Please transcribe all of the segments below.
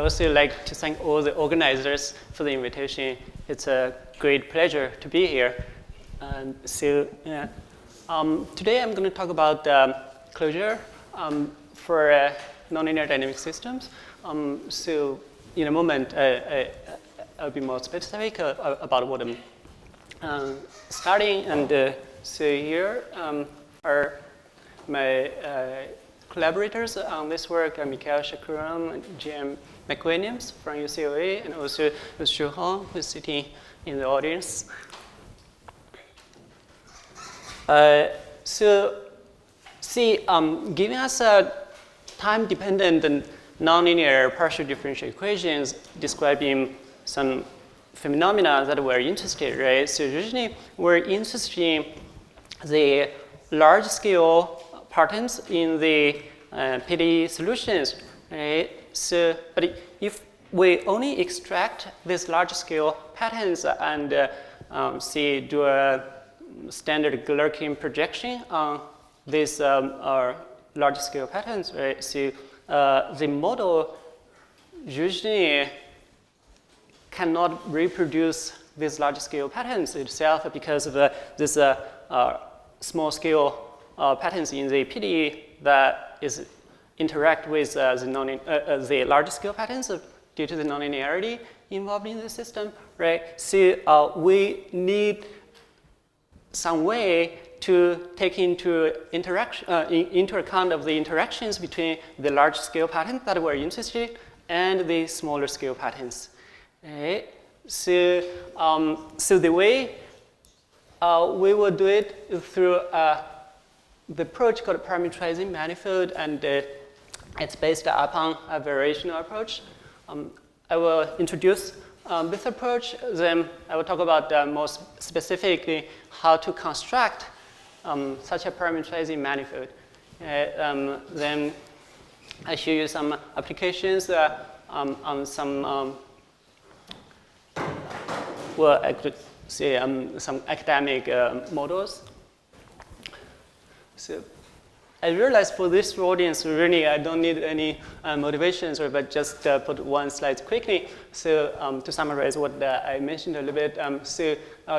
also like to thank all the organizers for the invitation. It's a great pleasure to be here. Today I'm going to talk about closure for nonlinear dynamic systems. So in a moment, I'll be more specific about what I'm starting. And so here are my collaborators on this work, Mickael, Chekroun, and James McWilliams from UCLA, and also Chekroun, who's sitting in the audience. Giving us time-dependent and nonlinear partial differential equations describing some phenomena that we're interested in, right? So usually we're interested in the large-scale patterns in the PDE solutions, right? So, but if we only extract these large-scale patterns and do a standard Galerkin projection on these large-scale patterns, right? So the model usually cannot reproduce these large-scale patterns itself because of this small-scale patterns in the PDE that is interact with the large-scale patterns due to the nonlinearity involved in the system, right? So we need some way to take into account of the interactions between the large-scale patterns that we're interested in and the smaller-scale patterns, right? So, the way we will do it through the approach called parameterizing manifold, and it's based upon a variational approach. I will introduce this approach, then I will talk about more specifically how to construct such a parameterizing manifold. Then I show you some applications on some, I could say some academic models. So I realized for this audience, really, I don't need any motivations, but just put one slide quickly. So to summarize what I mentioned a little bit,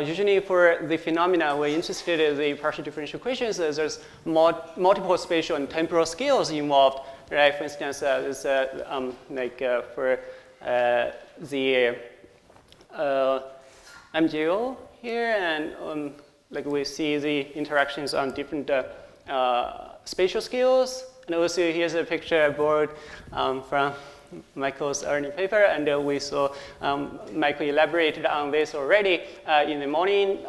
usually for the phenomena we're interested in the partial differential equations, there's multiple spatial and temporal scales involved, right? For instance, there's for the MJO here, and like we see the interactions on different spatial scales. And also here's a picture I borrowed from Michael's early paper, and we saw Mickael elaborated on this already in the morning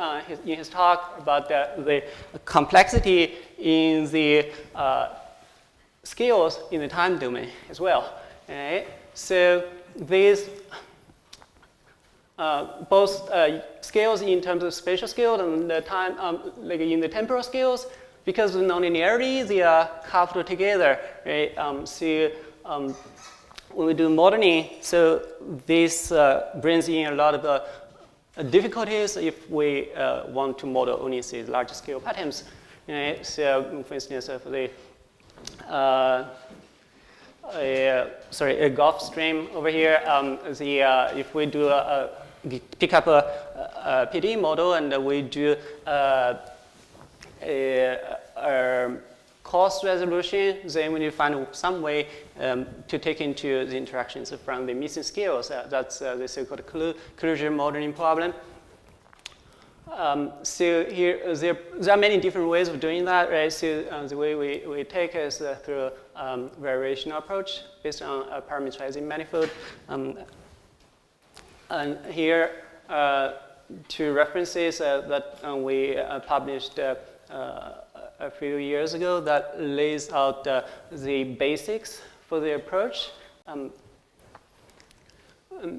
in his talk about the complexity in the scales in the time domain as well. Right? So these both scales in terms of spatial scale and the time, like in the temporal scales, because of nonlinearity, they are coupled together, right? When we do modeling, so this brings in a lot of difficulties if we want to model only the large scale patterns. Right? So, for instance, for the a Gulf Stream over here, if we do pick up a PDE model and we do cost resolution, then we need to find some way to take into the interactions from the missing scales. That's the so-called closure modeling problem. So here, there are many different ways of doing that, right? So the way we take is through variational approach based on a parameterizing manifold. And here, two references that we published a few years ago that lays out the basics for the approach.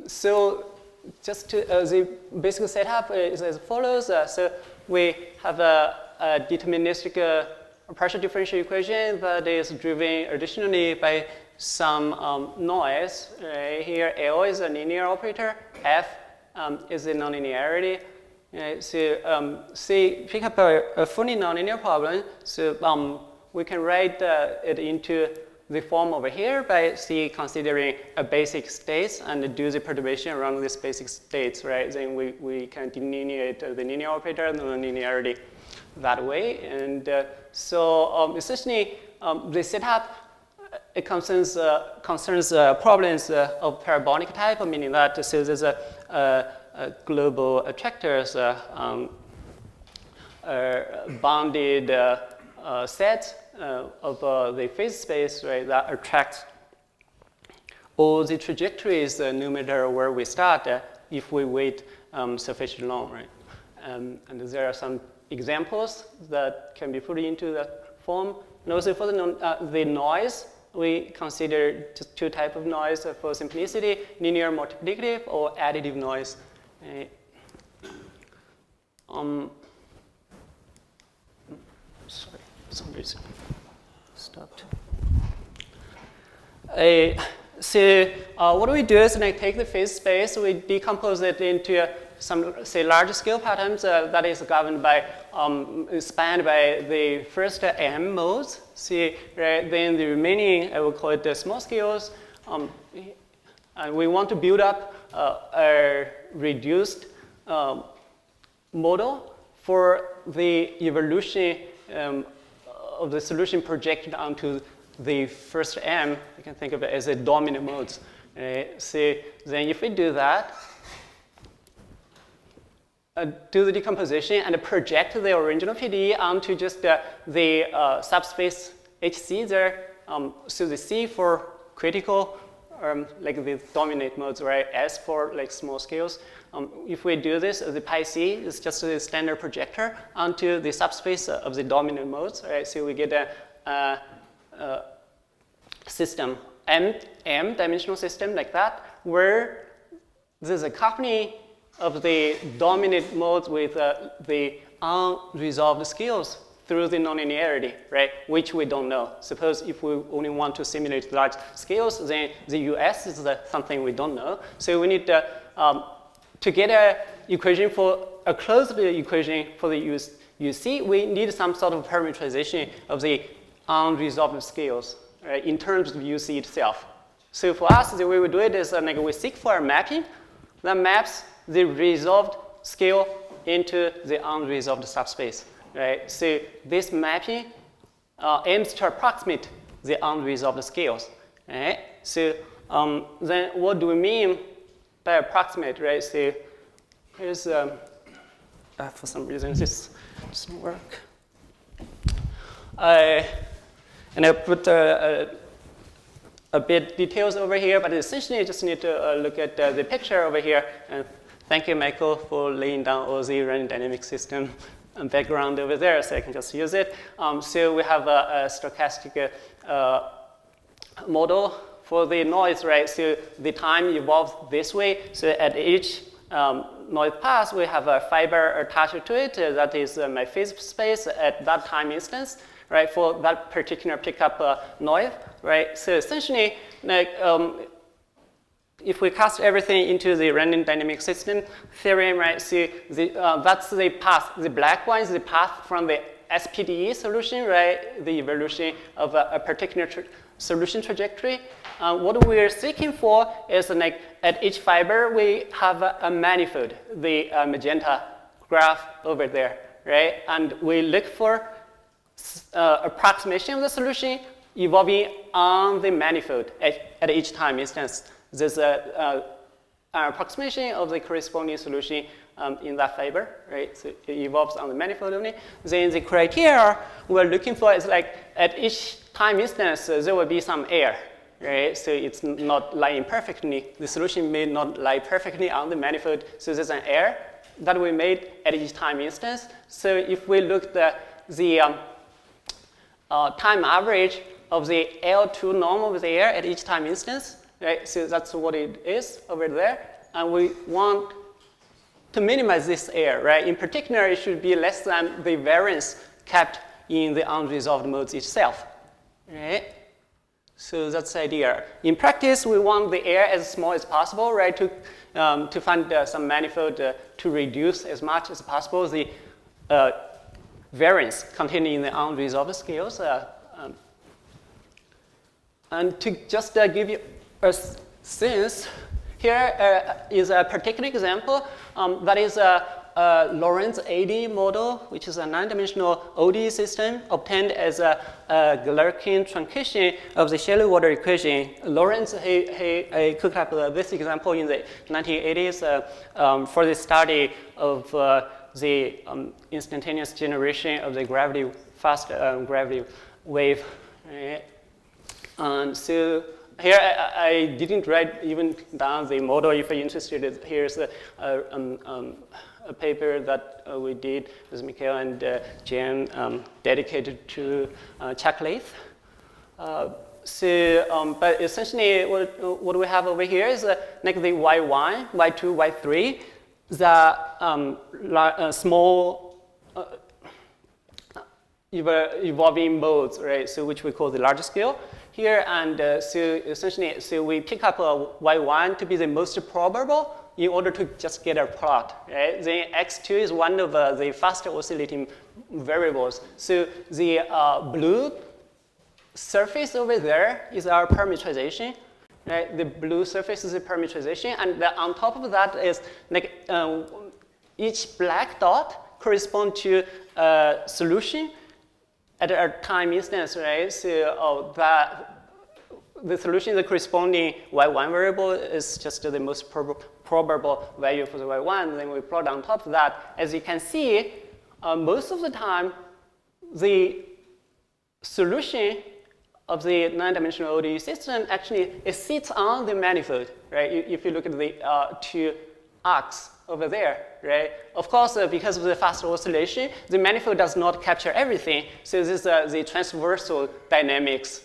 So just to, the basic setup is as follows. So we have a deterministic partial differential equation that is driven additionally by some noise. Here L is a linear operator, F is the nonlinearity. So pick up a fully nonlinear problem. So we can write it into the form over here by considering a basic states and do the perturbation around these basic states, right? Then we can delineate the linear operator and the nonlinearity that way. And so essentially, the setup it concerns problems of parabolic type, meaning that so there's a global attractors bounded set of the phase space, right, that attracts all the trajectories no matter where we start if we wait sufficiently long, right? And there are some examples that can be put into that form. And also for the noise, we consider just two types of noise for simplicity: linear multiplicative or additive noise. Sorry, for some reason stopped. So what we do is like take the phase space, we decompose it into some, say, large scale patterns that is governed by, spanned by the first M modes. See, right? Then the remaining, I will call it the small scales. And we want to build up a reduced model for the evolution of the solution projected onto the first M. You can think of it as a dominant modes. So then if we do that, do the decomposition and project the original PD onto just the subspace HC there. So the C for critical, like the dominant modes, right? S for like small scales. If we do this, the pi C is just a standard projector onto the subspace of the dominant modes, right? So we get a system, M dimensional system like that, where there's a coupling of the dominant modes with the unresolved scales through the nonlinearity, right? Which we don't know. Suppose if we only want to simulate large scales, then the US is something we don't know. So we need to get a equation for a closed equation for the UC. We need some sort of parameterization of the unresolved scales, right, in terms of UC itself. So for us, the way we do it is like we seek for a mapping that maps the resolved scale into the unresolved subspace, right? So this mapping aims to approximate the unresolved scales, right? So then what do we mean by approximate, right? So here's, for some reason this doesn't work. And I put a bit details over here, but essentially you just need to look at the picture over here. And thank you, Mickael, for laying down all the random dynamic system background over there, so I can just use it. So we have a stochastic model for the noise, right? So the time evolves this way. So at each noise pass, we have a fiber attached to it. That is my phase space at that time instance, right? For that particular pickup noise, right? So essentially, like, if we cast everything into the random dynamic system theorem, right? So that's the path. The black one is the path from the SPDE solution, right? The evolution of a particular solution trajectory. What we're seeking for is like at each fiber we have a manifold, the magenta graph over there, right? And we look for approximation of the solution evolving on the manifold at each time instance. There's an approximation of the corresponding solution in that fiber, right? So it evolves on the manifold only. Then the criteria we're looking for is like at each time instance, there will be some error, right? So it's not lying perfectly. The solution may not lie perfectly on the manifold. So there's an error that we made at each time instance. So if we look at the time average of the L2 norm over the error at each time instance, right? So that's what it is over there. And we want to minimize this error, right? In particular, it should be less than the variance kept in the unresolved modes itself, right? So that's the idea. In practice, we want the error as small as possible, right? To find some manifold to reduce as much as possible the variance contained in the unresolved scales. And to just give you a sense, here is a particular example that is a Lorentz AD model, which is a non-dimensional ODE system obtained as a Galerkin truncation of the shallow water equation. Lorentz he cooked up this example in the 1980s for the study of the instantaneous generation of the gravity fast gravity wave. Right? And so here I didn't write even down the model. If you're interested, here's a paper that we did with Mickael and James dedicated to Chekroun. But essentially what we have over here is like the Y1, Y2, Y3, the small evolving modes, right? So which we call the large scale here. And so essentially, so we pick up Y1 to be the most probable in order to just get a plot, right? Then X2 is one of the fast oscillating variables. So the blue surface over there is our parameterization, right? The blue surface is a parameterization, and on top of that is like each black dot corresponds to a solution at a time instance, right? So the solution, the corresponding Y1 variable is just the most probable value for the Y1. Then we plot on top of that. As you can see, most of the time, the solution of the non-dimensional ODE system actually it sits on the manifold, right? If you look at the two arcs over there, right? Of course, because of the fast oscillation, the manifold does not capture everything. So this is the transversal dynamics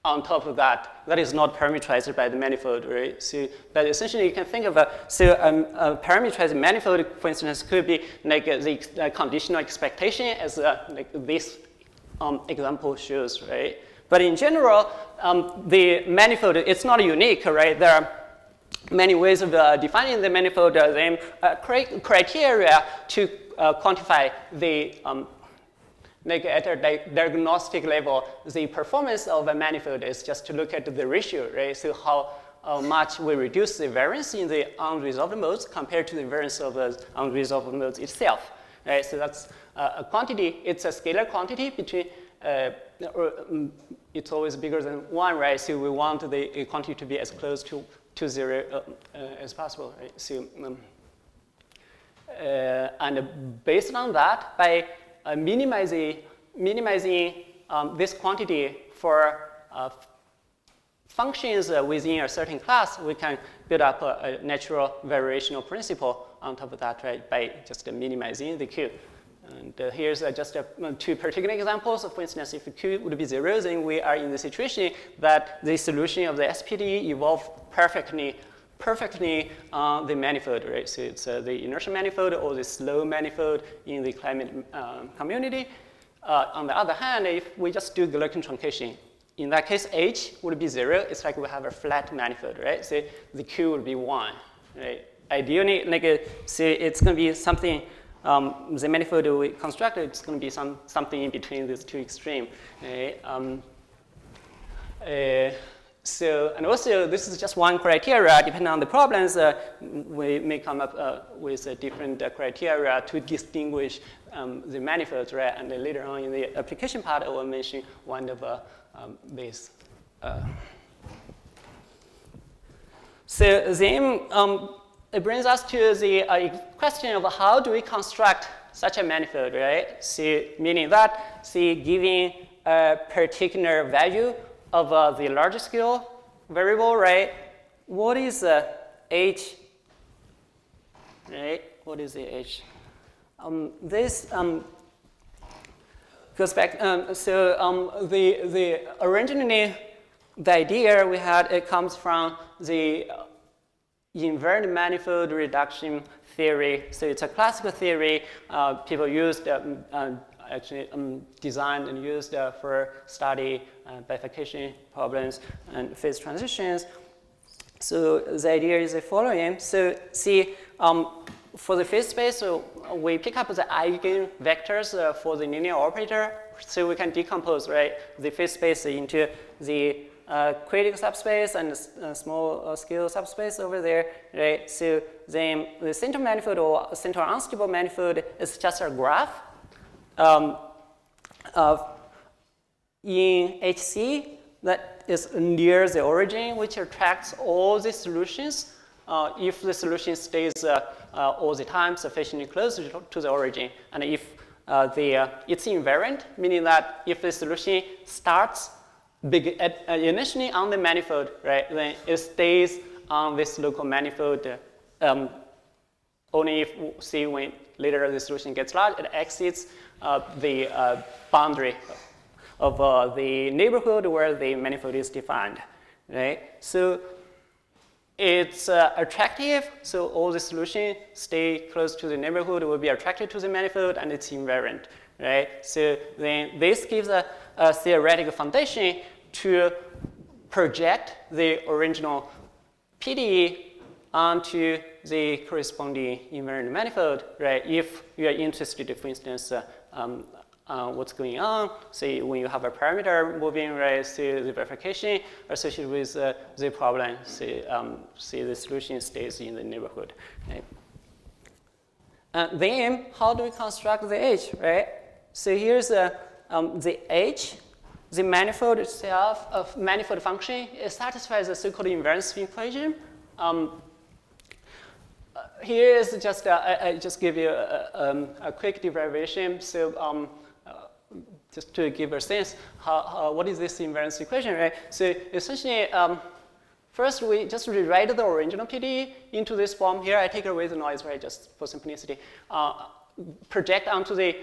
on top of that. That is not parameterized by the manifold, right? So, but essentially, you can think of a parameterized manifold, for instance, could be like the conditional expectation, as like this example shows, right? But in general, the manifold it's not unique, right? There are many ways of defining the manifold. Criteria to quantify the like at a diagnostic level, the performance of a manifold is just to look at the ratio, right? So how much we reduce the variance in the unresolved modes compared to the variance of the unresolved modes itself, right? So that's a quantity. It's a scalar quantity between. It's always bigger than 1, right? So we want the quantity to be as close to 0 as possible, right? So, and based on that, by minimizing this quantity for functions within a certain class, we can build up a natural variational principle on top of that, right? By just minimizing the Q. And here's just two particular examples. For instance, if Q would be 0, then we are in the situation that the solution of the SPD evolved perfectly on the manifold, right? So it's the inertial manifold or the slow manifold in the climate community. On the other hand, if we just do Galerkin truncation, in that case, H would be 0. It's like we have a flat manifold, right? So the Q would be 1, right? Ideally, like, so it's going to be something. The manifold we constructed is going to be something in between these two extremes. Right? So, and also, this is just one criteria. Depending on the problems, we may come up with different criteria to distinguish the manifolds, right? And then later on in the application part, I will mention one of these. So then, it brings us to the question of how do we construct such a manifold, right? So meaning that, see, giving a particular value of the large scale variable, right? What is H, right? What is the H? This goes back, the originally, the idea we had, it comes from the invariant manifold reduction theory. So it's a classical theory people used, actually designed and used for study bifurcation problems and phase transitions. So the idea is the following. So see, for the phase space, so we pick up the eigenvectors for the linear operator. So we can decompose, right, the phase space into the critical subspace and a small scale subspace over there, right? So then the center manifold or center unstable manifold is just a graph in HC that is near the origin, which attracts all the solutions if the solution stays all the time sufficiently close to the origin. And if it's invariant, meaning that if the solution starts initially on the manifold, right, then it stays on this local manifold only if, see, when later the solution gets large, it exits the boundary of the neighborhood where the manifold is defined, right? So it's attractive, so all the solutions stay close to the neighborhood, will be attracted to the manifold, and it's invariant, right? So then this gives a theoretical foundation to project the original PDE onto the corresponding invariant manifold, right? If you are interested, for instance, what's going on, say when you have a parameter moving, right, so the verification associated with the problem, say the solution stays in the neighborhood, right? Then how do we construct the H, right? So here's the H, the manifold itself of manifold function, it satisfies the so-called invariance equation. Here is just, I just give you a quick derivation. So just to give a sense, what is this invariance equation, right? So essentially, first we just rewrite the original PDE into this form here. I take away the noise, right, just for simplicity. Project onto the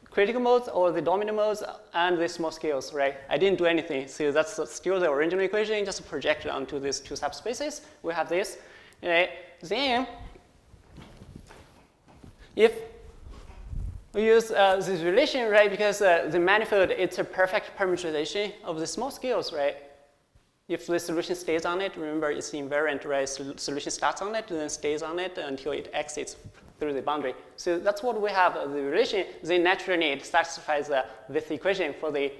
critical modes or the dominant modes and the small scales, right? I didn't do anything, so that's still the original equation, just project onto these two subspaces. We have this, right? Then, if we use this relation, right, because the manifold, it's a perfect parameterization of the small scales, right? If the solution stays on it, remember it's invariant, right? Solution starts on it, then stays on it until it exits through the boundary. So that's what we have, the relation. Then naturally it satisfies this equation for the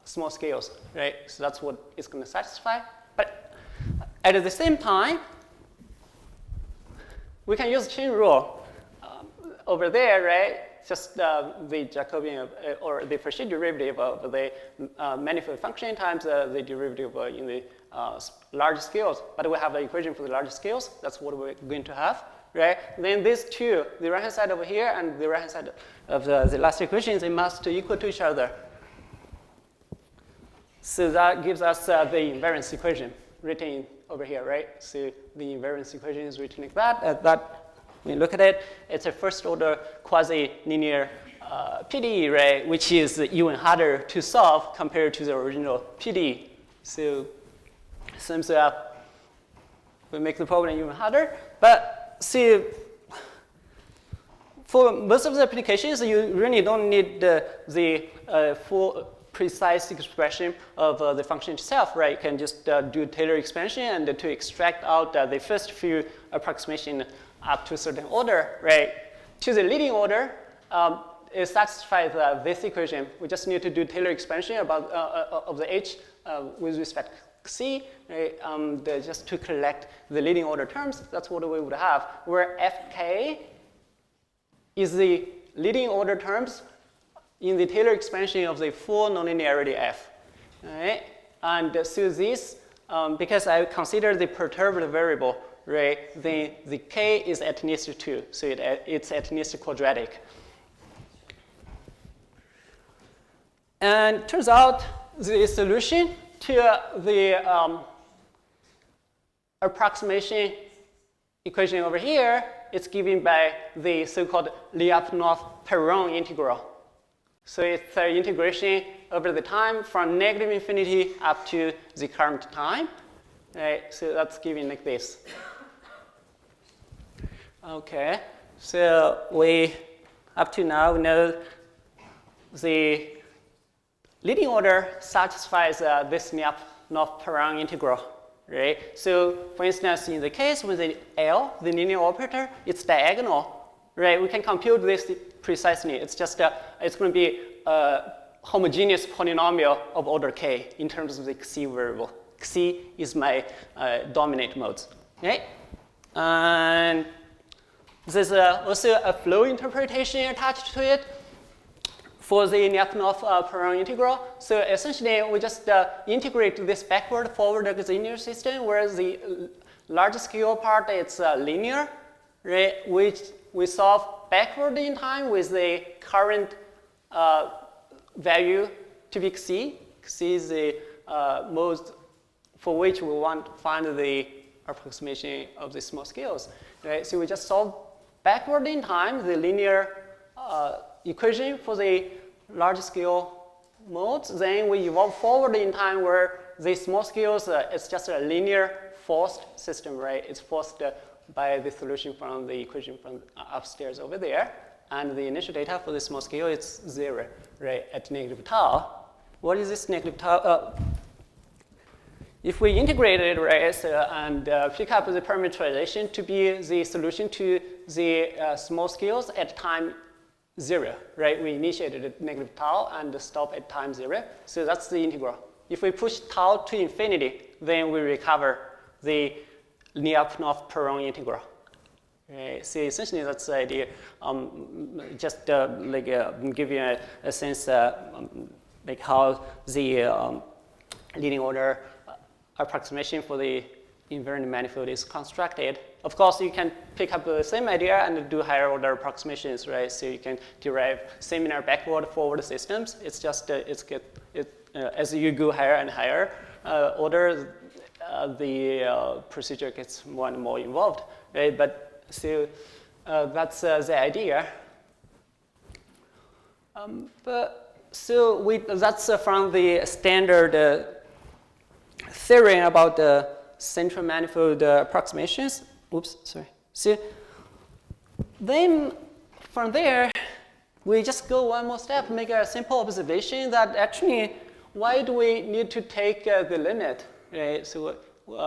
small scales, right? So that's what it's going to satisfy. But at the same time, we can use chain rule over there, right? Just the Jacobian or the Fauché derivative of the manifold function times the derivative in the large scales. But we have the equation for the large scales. That's what we're going to have, right? Then these two, the right-hand side over here and the right-hand side of the last equation, they must equal to each other. So that gives us the invariance equation written over here, right? So the invariance equation is written like that. When you look at it, it's a first-order quasi-linear PDE, right, which is even harder to solve compared to the original PDE. So seems we make the problem even harder. But see, for most of the applications, you really don't need the full precise expression of the function itself, right? You can just do Taylor expansion and to extract out the first few approximations up to a certain order, right? To the leading order, it satisfies this equation. We just need to do Taylor expansion about of the H with respect to C, right? Just to collect the leading order terms. That's what we would have. Where Fk is the leading order terms in the Taylor expansion of the full nonlinearity F, right? And so this, because I consider the perturbed variable, right, then the k is at least 2, so it's at least quadratic. And turns out the solution to the approximation equation over here is given by the so-called Lyapunov-Perron integral. So it's an integration over the time from negative infinity up to the current time, right? So that's given like this. Okay, so we, up to now, we know the leading order satisfies this Lyapunov-Perron integral, right? So for instance, in the case with the L, the linear operator, it's diagonal, right? We can compute this precisely. It's just, it's going to be a homogeneous polynomial of order k in terms of the C variable. C is my dominant modes, right? And there's also a flow interpretation attached to it for the Lyapunov Perron integral. So essentially, we just integrate this backward-forward linear system, where the large scale part is linear, right? Which we solve backward in time with the current value to be C. C is the mode for which we want to find the approximation of the small scales, right? So we just solve backward in time the linear equation for the large scale modes. Then we evolve forward in time where the small scales, it's just a linear forced system, right? It's forced by the solution from the equation from upstairs over there. And the initial data for the small scale is 0, right, at negative tau. What is this negative tau? If we integrate it, right, and pick up the parameterization to be the solution to the small scales at time 0, right? We initiated at negative tau and stop at time 0. So that's the integral. If we push tau to infinity, then we recover the Lyapunov Perron integral. Right? So essentially, that's the idea. Just give you a sense like how the leading order approximation for the invariant manifold is constructed. Of course, you can pick up the same idea and do higher order approximations, right? So you can derive similar backward-forward systems. It's just as you go higher and higher order, the procedure gets more and more involved, right? But so that's the idea. That's from the standard theory about the central manifold approximations. Oops, sorry. So then from there, we just go one more step, make a simple observation that actually, why do we need to take the limit? Right? So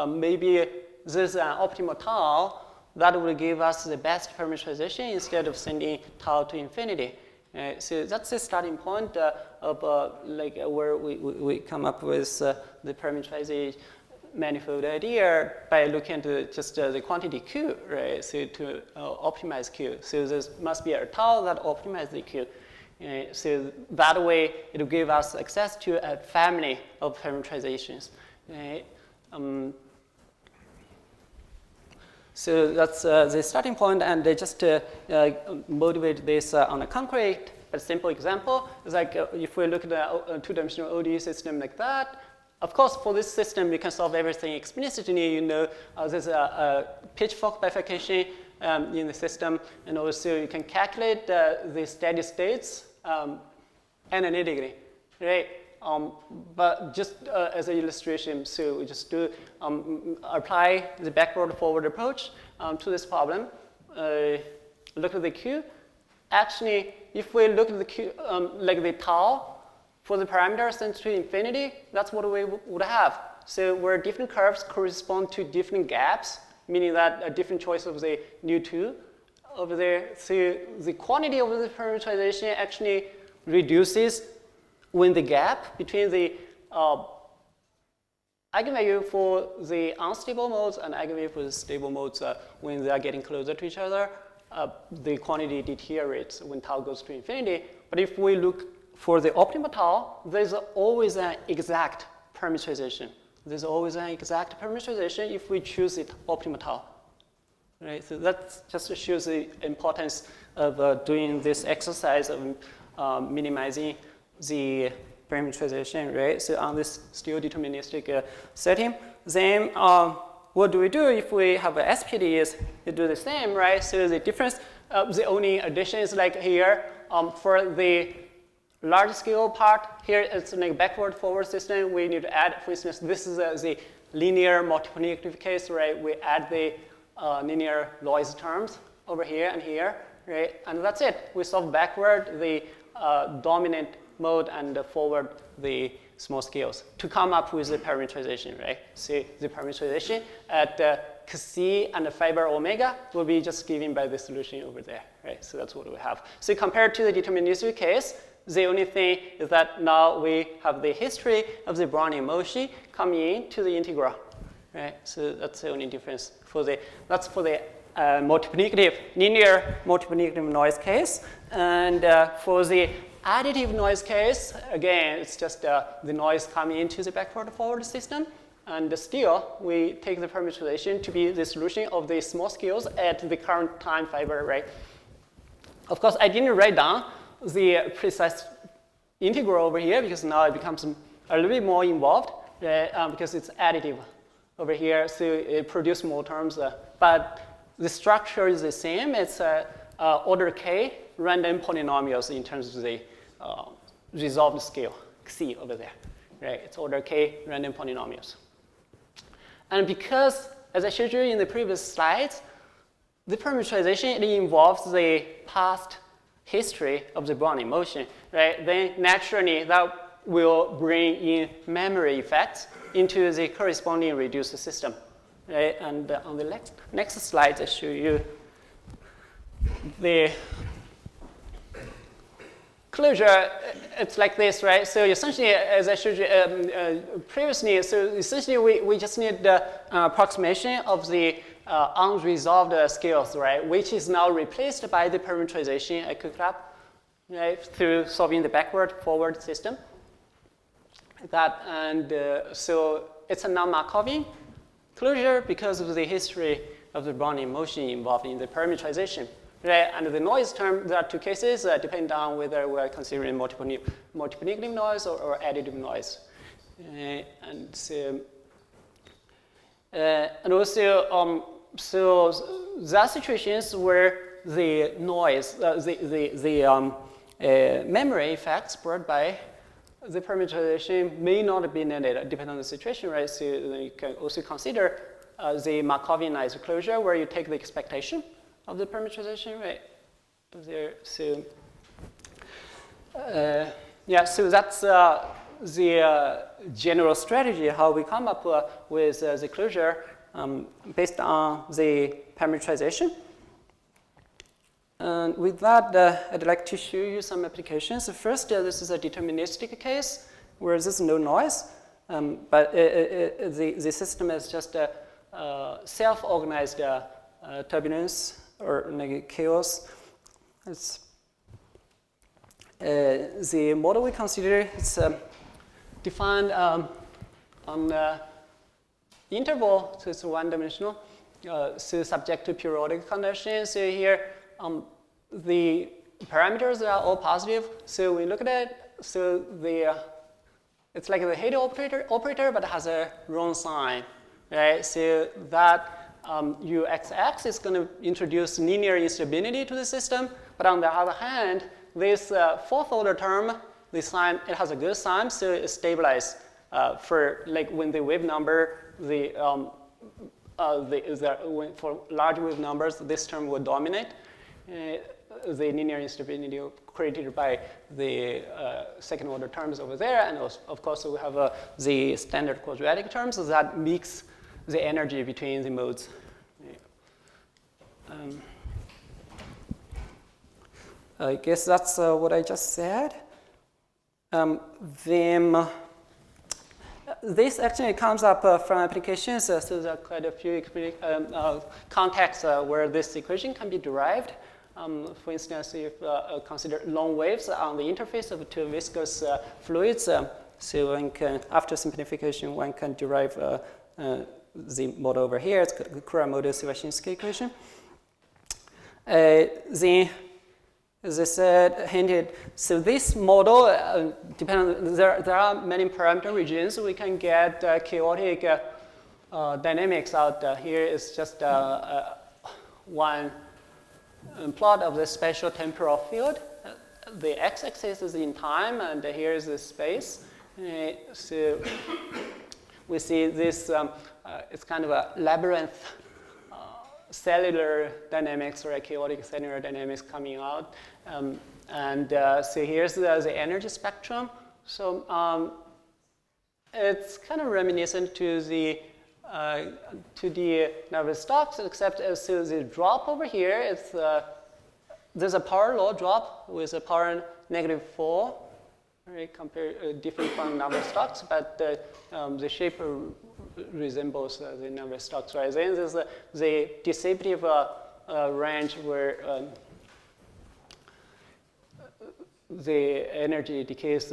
maybe there's an optimal tau that will give us the best parameterization instead of sending tau to infinity. So that's the starting point of where we come up with the parameterization manifold idea by looking at just the quantity Q, right? So to optimize Q. So there must be a tau that optimizes the Q. So that way, it will give us access to a family of parameterizations. Right? So that's the starting point, and they just motivate this on a concrete but simple example. It's like if we look at a two-dimensional ODE system like that, of course, for this system, you can solve everything explicitly. You know, there's a pitchfork bifurcation in the system, and also you can calculate the steady states analytically, right? But just as an illustration, so we just do apply the backward-forward approach to this problem. Look at the Q. Actually, if we look at the Q, like the tau for the parameter sent to infinity, that's what we would have. So where different curves correspond to different gaps, meaning that a different choice of the new 2 over there. So the quantity of the parameterization actually reduces when the gap between the eigenvalue for the unstable modes and eigenvalue for the stable modes, when they are getting closer to each other, the quantity deteriorates when tau goes to infinity. But if we look for the optimal tau, there's always an exact parameterization. There's always an exact parameterization if we choose the optimal tau. Right? So that just shows the importance of doing this exercise of minimizing the parameterization, right? So on this still deterministic setting, then what do we do if we have a SPDs? We do the same, right? So the difference, the only addition is like here for the large scale part, here it's like backward-forward system. We need to add, for instance, this is the linear multiplicative case, right? We add the linear Lois terms over here and here, right? And that's it. We solve backward the dominant mode and forward the small scales to come up with the parameterization, right? See, the parameterization at C and the fiber omega will be just given by the solution over there, right? So that's what we have. So compared to the deterministic case, The only thing is that now we have the history of the Brownian motion coming into the integral, right? So that's the only difference for the, that's for the multiplicative, linear multiplicative noise case. And for the additive noise case, again, it's just the noise coming into the backward-forward system. And still, we take the parameterization to be the solution of the small scales at the current time fiber, right? Of course, I didn't write down the precise integral over here because now it becomes a little bit more involved, right? Because it's additive over here, so it produces more terms. But the structure is the same. It's order k random polynomials in terms of the resolved scale, C over there, right? It's order k random polynomials. And because, as I showed you in the previous slides, the parameterization, it involves the past history of the Brownian motion, right? Then naturally that will bring in memory effects into the corresponding reduced system, right? And on the next slide, I show you the closure. It's like this, right? So essentially, as I showed you previously, so essentially we just need the approximation of the unresolved scales, right? Which is now replaced by the parameterization I cooked up, right? Through solving the backward-forward system. That, and so it's a non-Markovian closure because of the history of the Brownian motion involved in the parameterization. Right, and the noise term, there are two cases, depending on whether we are considering multiplicative noise or additive noise. And so, and also, so there are situations where the noise, the memory effects brought by the parameterization may not be needed, depending on the situation, right? So you can also consider the Markovianized closure, where you take the expectation of the parameterization, right? There, so yeah, so that's the general strategy how we come up with the closure based on the parameterization. And with that, I'd like to show you some applications. So first, this is a deterministic case where there's no noise, but the system is just a self-organized turbulence or like chaos. It's, the model we consider is defined on the interval, so it's one-dimensional, so subject to periodic conditions. So here, the parameters are all positive. So we look at it, so it's like the Hade operator, but it has a wrong sign, right? So that UXX is going to introduce linear instability to the system, but on the other hand, this fourth order term, the sign, it has a good sign, so it stabilizes for like when the wave number, for large wave numbers, this term will dominate the linear instability created by the second order terms over there, and also, of course we have the standard quadratic terms that mix the energy between the modes. I guess that's what I just said. This actually comes up from applications, so there are quite a few contexts where this equation can be derived. For instance, if consider long waves on the interface of two viscous fluids, so one can, after simplification, one can derive the model over here. It's the Kuramoto-Sivashinsky equation. Then, as I said, hinted, so this model, there are many parameter regions. We can get chaotic dynamics out. Here is just one plot of the spatial temporal field. The x-axis is in time, and here is the space. So we see this, it's kind of a labyrinth cellular dynamics or chaotic cellular dynamics coming out. So here's the energy spectrum. So it's kind of reminiscent to the Navier-Stokes, except so the drop over here is there's a power law drop with a power -4, right? Different from Navier-Stokes, but the shape resembles the Navier-Stokes, right? Then there's the dissipative range where the energy decays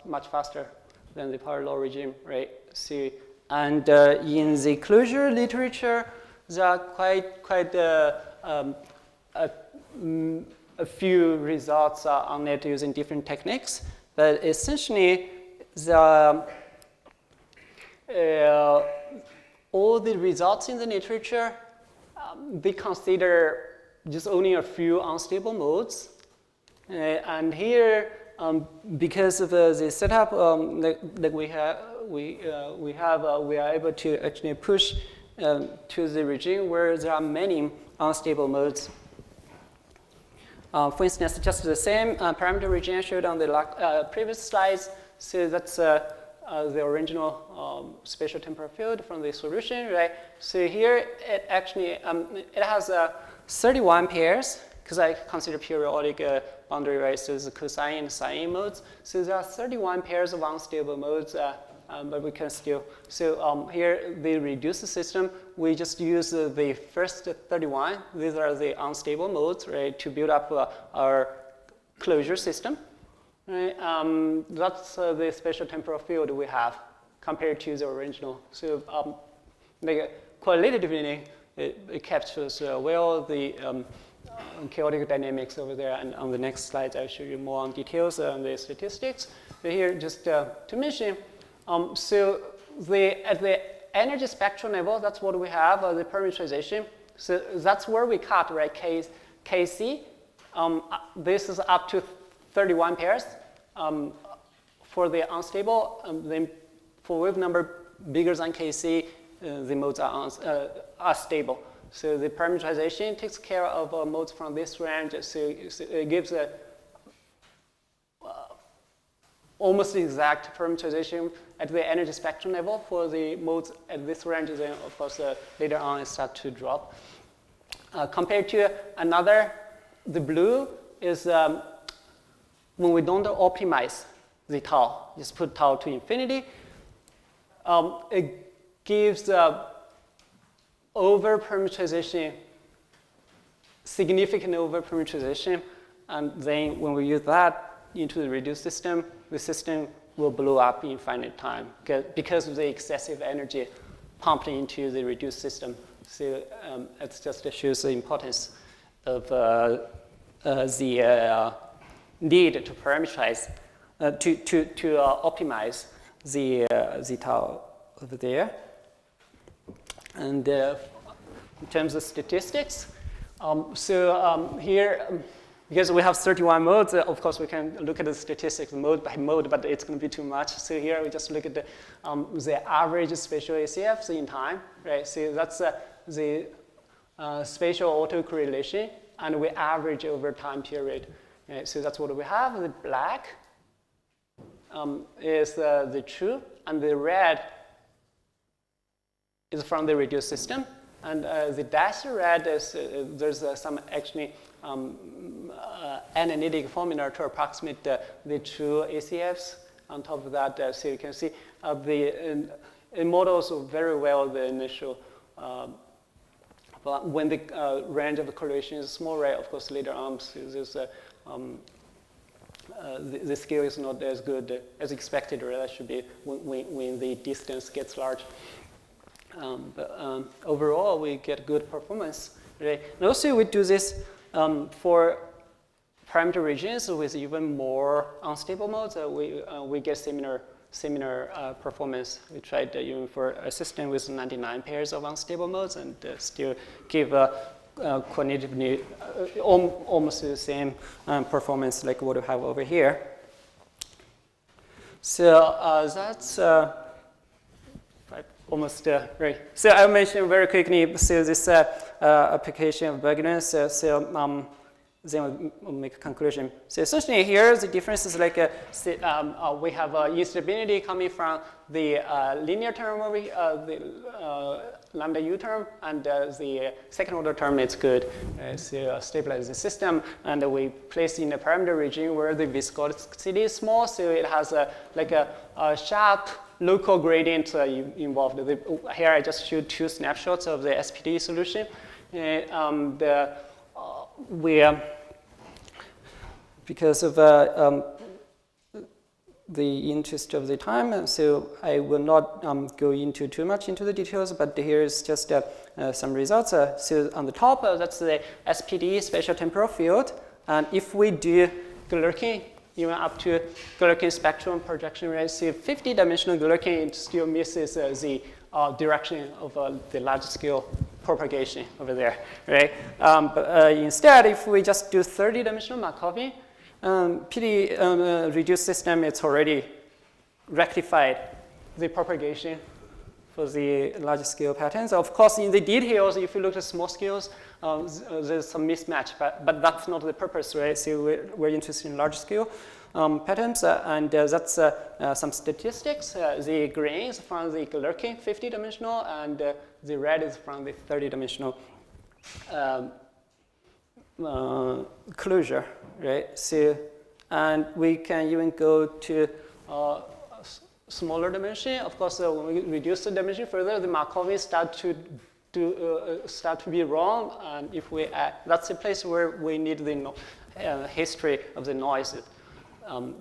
much faster than the power law regime, right? So, and in the closure literature, there are quite a few results on it using different techniques, but essentially all the results in the literature, they consider just only a few unstable modes. And here, because of the setup that we are able to actually push to the regime where there are many unstable modes. For instance, just the same parameter regime showed on the previous slides. So that's the original spatial temporal field from the solution, right? So here it actually it has 31 pairs because I consider periodic boundary races cosine and sine modes. So there are 31 pairs of unstable modes, but we can still. So here the reduced system, we just use the first 31. These are the unstable modes, right, to build up our closure system. Right? That's the spatial temporal field we have compared to the original. So qualitatively, it captures well the chaotic dynamics over there. And on the next slide, I'll show you more on details on the statistics. But here, just to mention, so at the energy spectral level, that's what we have, the parameterization. So that's where we cut, right, Kc. This is up to 31 pairs for the unstable. Then for wave number bigger than Kc, the modes are stable. So the parameterization takes care of modes from this range. So it gives a almost exact parameterization at the energy spectrum level for the modes at this range. Then of course later on it starts to drop. Compared to another, the blue is when we don't optimize the tau, just put tau to infinity, it gives over-parameterization, significant over-parameterization, and then when we use that into the reduced system, the system will blow up in finite time because of the excessive energy pumped into the reduced system. So it just shows the importance of the need to parameterize, to optimize the tau over there. And in terms of statistics, here, because we have 31 modes, of course we can look at the statistics mode by mode, but it's going to be too much. So here we just look at the average spatial ACFs in time, right? So that's the spatial autocorrelation, and we average over time period. Right? So that's what we have. The black is the true, and the red is from the reduced system. And the dashed red is, there's some actually analytic formula to approximate the true ACFs on top of that. So you can see it models very well the initial, but when the range of correlation is small, right, of course later on, so there's the scale is not as good as expected, or that should be when the distance gets large. But overall, we get good performance. Right? And also, we do this for parameter regions with even more unstable modes. We get similar performance. We tried even for a system with 99 pairs of unstable modes, and still give quantitatively almost the same performance like what we have over here. So that's almost right. So I'll mention very quickly. So this application of Berggrens. then we'll make a conclusion. So essentially here, the difference is like we have instability coming from the linear term over here, the lambda u term, and the second order term is good. So stabilize the system, and we place in a parameter regime where the viscosity is small, so it has like a sharp local gradient involved. Here I just showed 2 snapshots of the SPD solution. Because of the interest of the time, so I will not go into too much into the details, but here is just some results. So on the top, that's the SPD, spatial temporal field. And if we do Galerkin, even up to Galerkin spectrum projection rate, see 50-dimensional Galerkin, it still misses the direction of the large scale propagation over there, right? But instead, if we just do 30-dimensional Markovian, PD reduced system, it's already rectified the propagation for the large scale patterns. Of course, in the details, if you look at small scales, there's some mismatch, but that's not the purpose, right? So we're interested in large scale patterns, and that's some statistics. The green is from the Galerkin 50-dimensional, and the red is from the 30-dimensional closure, right? So, and we can even go to smaller dimension. Of course, when we reduce the dimension further, the Markovian start to be wrong. And if we add, that's the place where we need the history of the noise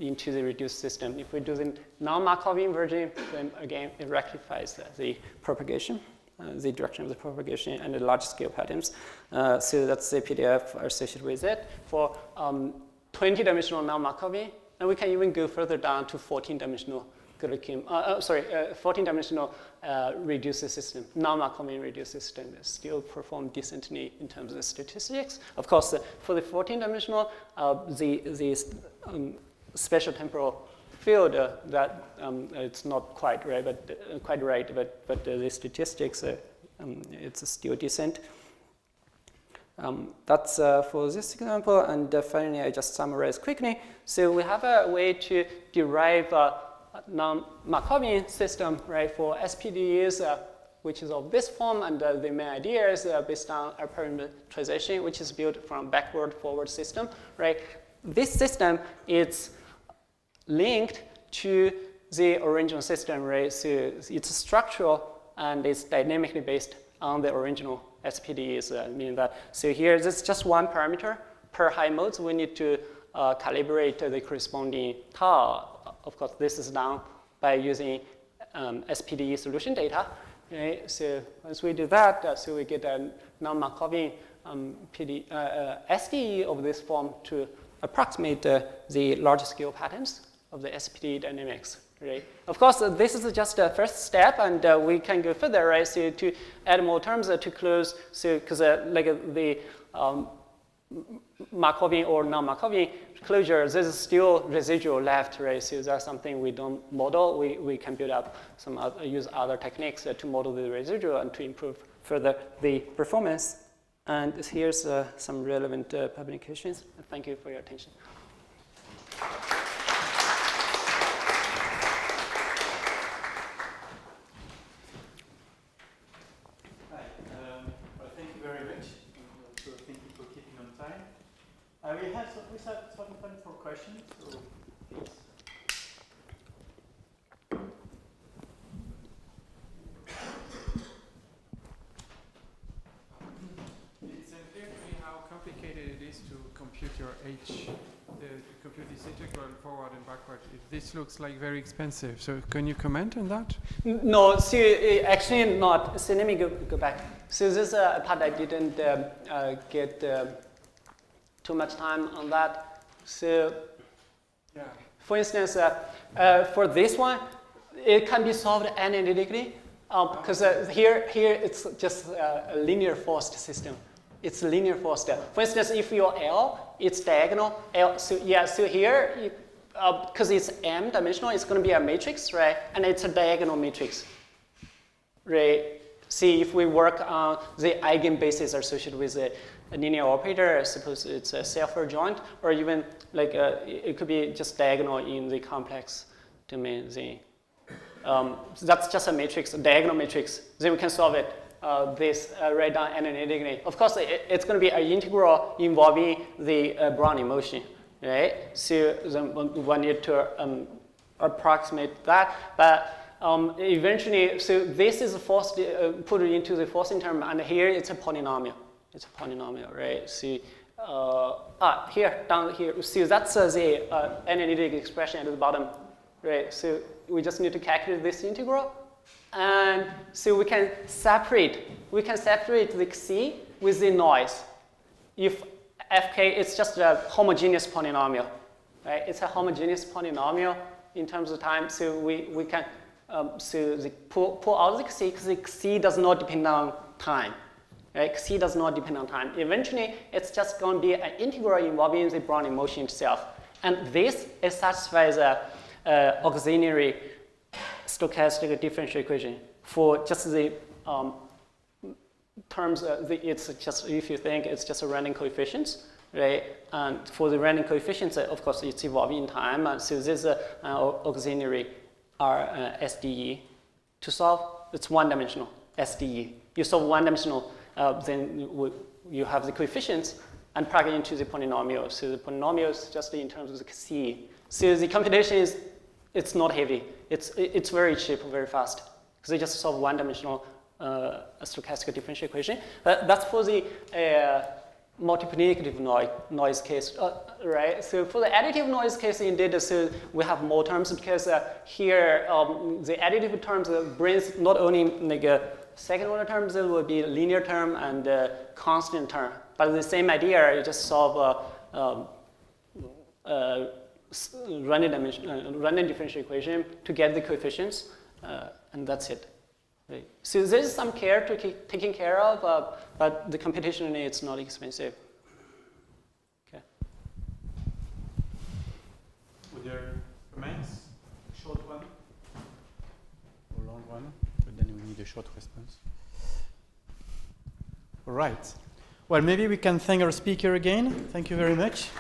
into the reduced system. If we do the non-Markovian version, then again it rectifies the propagation. The direction of the propagation and the large scale patterns. So that's the PDF associated with it for 20-dimensional non-Markovian, and we can even go further down to 14-dimensional 14-dimensional reduced system, non-Markovian reduced system that still perform decently in terms of statistics. Of course, for the 14-dimensional, the spatial temporal field that it's not quite right, but the statistics it's still decent. That's for this example, and finally I just summarize quickly. So we have a way to derive a non-Markovian system, right, for SPDs, which is of this form, and the main idea is based on a parameterization, which is built from backward-forward system, right. This system is linked to the original system, right? So it's structural and it's dynamically based on the original SPDs, meaning that, so here this is just one parameter per high modes. We need to calibrate the corresponding tau. Of course, this is done by using SPD solution data, right? So once we do that, so we get a non-Markovian SDE of this form to approximate the large scale patterns of the SPD dynamics, right? Of course, this is just a first step, and we can go further, right? So to add more terms to close, so because like the Markovian or non-Markovian closure, there's still residual left, right? So that's something we don't model. We can build up some use other techniques to model the residual and to improve further the performance. And here's some relevant publications. Thank you for your attention. We have some time for questions, so please. It's unclear to me how complicated it is to compute your H, compute this integral forward and backward. This looks like very expensive, so can you comment on that? No, see, actually not. So let me go back. So this is a part I didn't get too much time on that. So, yeah. For instance, for this one, it can be solved analytically because here it's just a linear forced system. It's linear forced. For instance, if your L, it's diagonal. L, so yeah, so here, because it's m dimensional, it's going to be a matrix, right? And it's a diagonal matrix, right? See, if we work on the eigenbases associated with a linear operator, suppose it's a self-adjoint, or even like it could be just diagonal in the complex domain Z. So that's just a matrix, a diagonal matrix. Then we can solve it. This write down analytically. Of course, it's going to be an integral involving the Brownian motion, right? So then one need to approximate that, but eventually, so this is forced put into the forcing term, and here it's a polynomial. It's a polynomial, right? So here, down here, so that's the analytic expression at the bottom, right? So we just need to calculate this integral, and so we can separate the C with the noise. If fk is just a homogeneous polynomial, right? It's a homogeneous polynomial in terms of time, so we can pull out the C, because the C does not depend on time. Right? C does not depend on time. Eventually, it's just going to be an integral involving the Brownian motion itself. And this satisfies a auxiliary stochastic differential equation for just the terms. It's just, if you think it's just a random coefficients, right? And for the random coefficients, of course, it's evolving in time. And so this auxiliary SDE. To solve, it's one-dimensional SDE. You solve one-dimensional, then you have the coefficients and plug it into the polynomial. So the polynomial is just in terms of the C. So the computation it's not heavy. It's very cheap, very fast, because they just solve one-dimensional stochastic differential equation. That's for the multiplicative noise case, right? So for the additive noise case, indeed, so we have more terms, because here the additive terms brings not only like second order terms, it will be linear term and constant term, but the same idea. You just solve random differential equation to get the coefficients, and that's it. Right. So there's some care to taking care of, but the computation it's not expensive. Okay. Would there comments? Short one or long one? But then we need a short response. All right. Well, maybe we can thank our speaker again. Thank you very much.